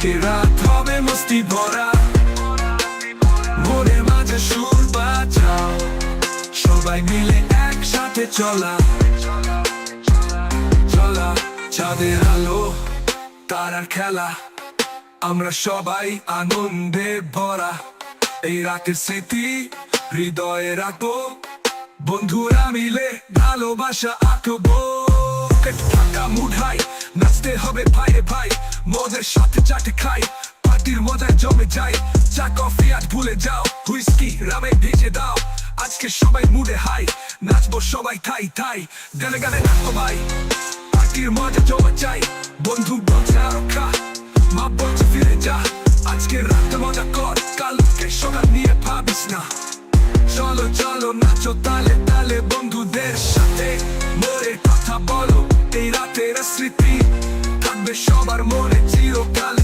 আজকে রাত হবে মস্তি ভরা, মনের মাঝে সুর বাজাও, সবাই মিলে একসাথে চলা চলা। চাঁদের আলো তারার খেলা, আমরা সবাই আনন্দে ভরা। এই রাতের স্মৃতি হৃদয়ে রাখবো, বন্ধুরা মিলে ভালোবাসা আঁকবো। ফাঁকা মুঠাই নাচতে হবে ভাইয়ে ভাই, মদের সাথে চাটে খাই, পার্টির মজায় জমে যায়। চা কফি আজ ভুলে যাও, হুইস্কি রামে ভিজে দাও। আজকে সবাই মুডে হাই, নাচবো সবাই ঠাই ঠাই, গানে গানে নাচবো ভাই। পার্টির মজা জমে চাই, বন্ধু বলছে আরো খা, মা বলছে ফিরে যা। আজকে রাতে মজা কর, কালকে সকাল নিয়ে ভাবিস না। চলো চলো নাচো তালে তালে বন্ধুদের সাথে, মনের কথা বলো, এই রাতের স্মৃতি থাকবে সবার মনে।